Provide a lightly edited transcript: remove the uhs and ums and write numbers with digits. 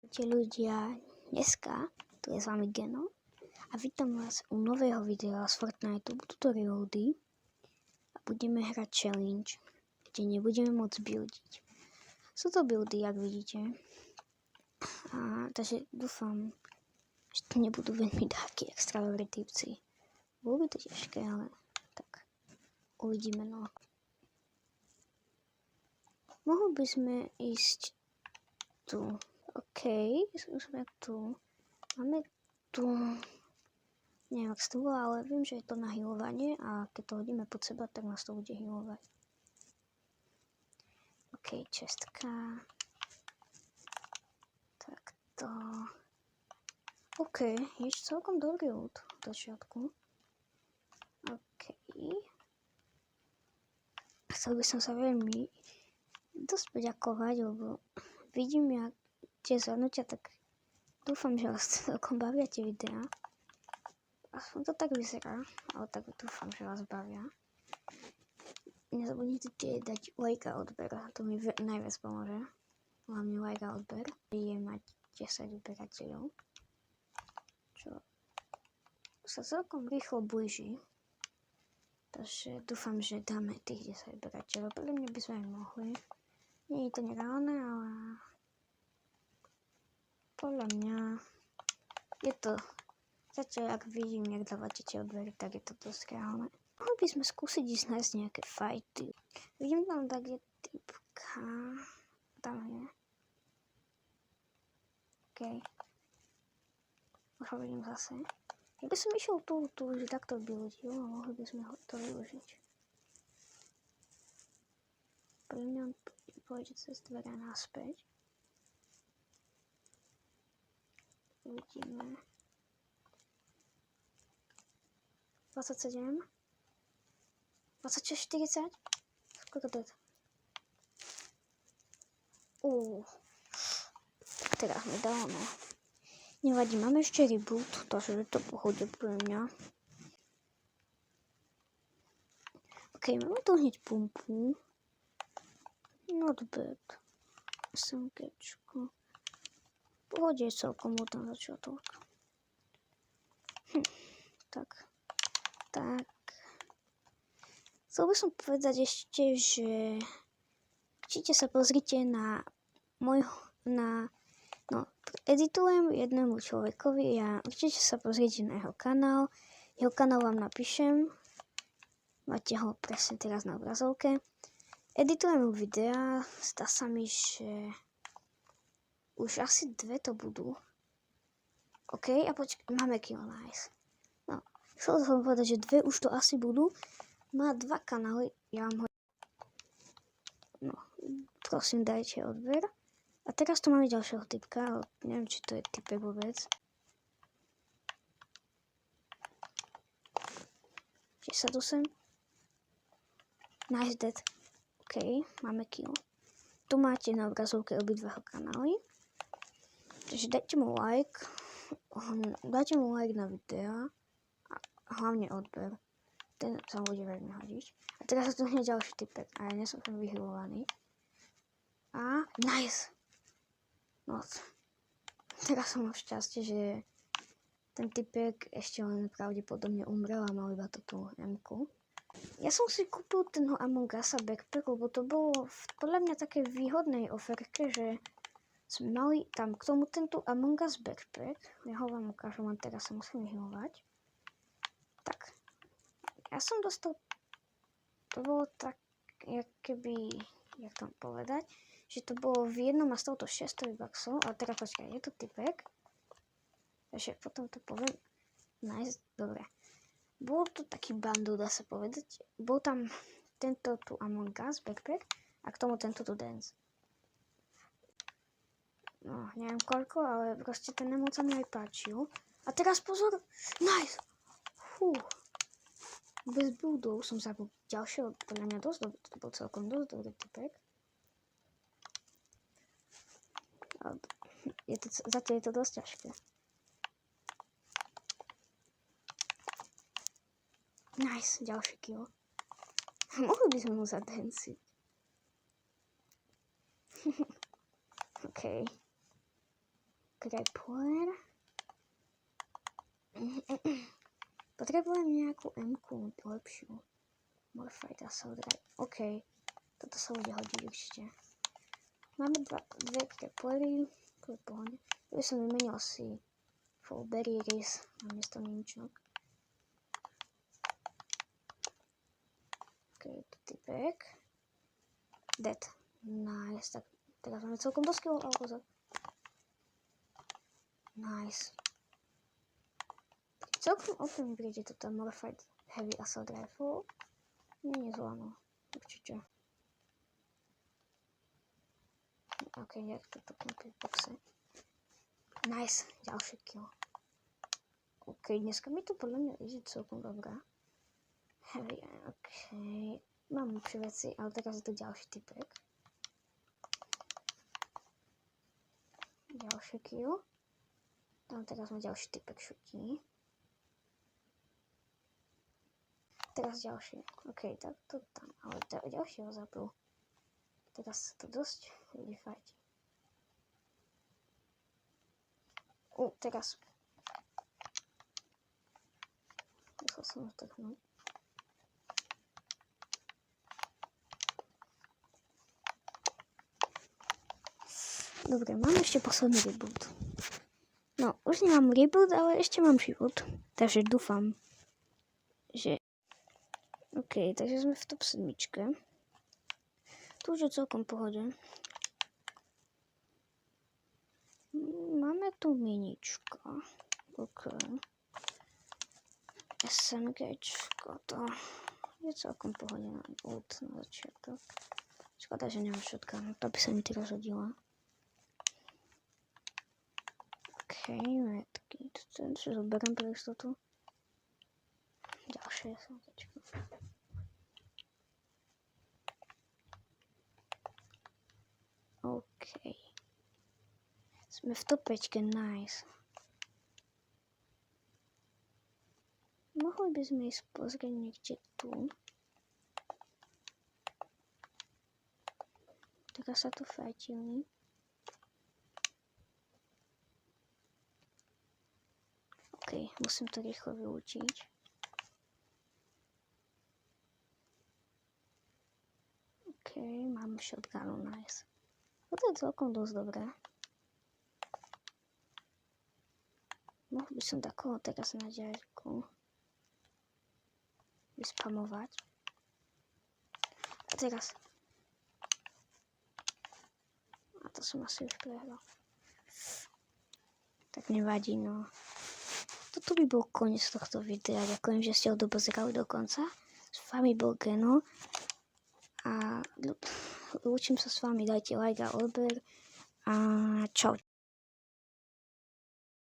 Ľudia, dneska tu je s vami Geno a vítam vás u nového videa z Fortniteu. Budú to reloady a budeme hrať challenge, kde nebudeme môcť buildiť. Sú to buildy, jak vidíte. Takže dúfam, že to nebudú veľmi takí extra dobré typci. Bolo by to ťažké, ale tak uvidíme, no. Mohli by sme ísť tu. OK, sme tu. Máme tu, neviem, ak to bolo, ale viem, že je to na healovanie a keď to hodíme pod seba, tak nás to bude healovať. OK, čestka. Takto. OK, je celkom dobrý loot v začiatku. OK. Chcel by som sa veľmi dosť poďakovať, lebo vidím, jak tie zhrnutia, tak dúfam, že vás celkom bavia tie videá. Aspoň to tak vyzerá, ale tak dúfam, že vás bavia. Nezabudnite dať like a odber, to mi najviac pomôže. Hlavne like a odber. Je mať 10 odberateľov, čo sa celkom rýchlo blíži. Takže dúfam, že dáme tých 10 odberateľov. Podľa mňa by sme aj mohli. Nie je to nereálne, ale podľa mňa je to, zatiaľ ak vidím, jak dávate tie odbery, tak je to dosť reálne. Mohli by sme skúsiť ísť nájsť nejaké fighty. Vidím tam tak je typka. Tam je. OK. Už ho vidím zase. Ja by som išiel tu, že takto buildil a mohli by sme to využiť. Pre mňa on pôjde cez dvere naspäť. Uvidíme. 27. 26, 40. Koľko to je? Teraz mi dalo, no. Nevadí, máme ešte reboot, takže je to pohode pre mňa. OK, máme tu hneď pumpu. Not bad. SMGčko. Pohode je celkom od na začiatok. Tak. Chcel by som povedať ešte, že určite sa pozrite na editujem jednému človekovi a určite sa pozrite na jeho kanál. Jeho kanál vám napíšem. Máte ho presne teraz na obrazovke. Editujem mu videá. Zdá sa mi, že už asi 2 to budú. OK, a máme kill, nice. No, chcel som povedať, že 2 už to asi budú. Má 2 kanály, ja vám ho... No, prosím, dajte odber. A teraz tu máme ďalšieho typka, ale neviem, či to je typek vôbec. 68. Nice dead. OK, máme kill. Tu máte na obrazovke obidvaho kanály. Takže dajte mu like na videa a hlavne odber. Ten sa bude veľmi hodiť. A teraz sa tu hneď ďalší typek a ja nie som tam vyhylovaný. A nice! No, teraz som mal šťastie, že ten typek ešte len pravdepodobne umrel a mal iba tú M-ku. Ja som si kúpil ten Among Us backpack, lebo to bolo podľa mňa také výhodnej oferke, že sme mali tam k tomu tento Among Us backpack. Ja ho vám ukážem, len teraz sa musím vyhľovať. Tak. Ja som dostal, to bolo tak, jak to povedať, že to bolo v jednom a z touto 600 baxov, ale teraz počkaj, je to typek, takže potom to poviem, nice, dobre. Bol to taký bundle, dá sa povedať, bol tam tento tu Among Us backpack a k tomu tento tu dance. No, neviem koľko, ale proste ten emoc sa mi aj páčil. A teraz pozor, nice, Bez budov som zabil ďalšieho, podľa mňa dosť dobrý, to bol celkom dosť dobrý typek. Zatiaľ je to dosť ťažké. Nice, ďalší kill. Mohli by sme mu zadensiť. OK. Grappler. Potrebujem nejakú M-ku lepšiu. Modified Assault Rifle. OK. Toto sa bude hodiť určite. Máme dve grapplery. To je pohode. Tu by som vymenil si full berries namiesto ninčok. OK, tu typek. Dead. Nice. Tak teraz máme celkom dosť killov, ale pozor. Nice. Celkom úplne príde toto Modified Heavy Assault Rifle. Nie je zlá, no. Určite. OK, jak toto na tej boxe. Nice. Ďalší kill. OK, dneska mi to podľa mňa ide celkom dobrá. Heavy, OK. Mám lepšie veci, ale teraz je to ďalší typek. Ďalší kill. Tam teraz má ďalší typek šutí. Teraz ďalší. OK, tak to tam. Ale ďalší ho zabil. Teraz sa to dosť ľudí fajti. Teraz. Musel som ho trhnúť. Dobre, mám ešte posledný reboot. No, už nemám reboot, ale ešte mám život. Takže dúfam, že... OK, takže sme v top 7. Tu už je celkom pohode. Máme tu minička. OK. SMGčko, to je celkom pohode na ult na začiatok. Škoda, že nemám shotgun, to by sa mi teraz hodila. OK, medky, to si zoberiem pre istotu. Ďalšie SMGčko. OK. Sme v top 5, nice. Mohli by sme ísť pozrieť niekde tu. Teraz sa tu fajtili. OK, musím to rýchlo vyučiť. OK, mám shotgunu, nice. Toto je celkom dosť dobré. Mohol by som takého teraz na diaľku vyspamovať. A teraz. A to som asi už prehral. Tak nevadí, no. Toto by bol koniec tohto videa. Ďakujem, že ste ho dopozerali do konca. S vami bol Geno. A lúčim sa s vami. Dajte like a odber. A čau.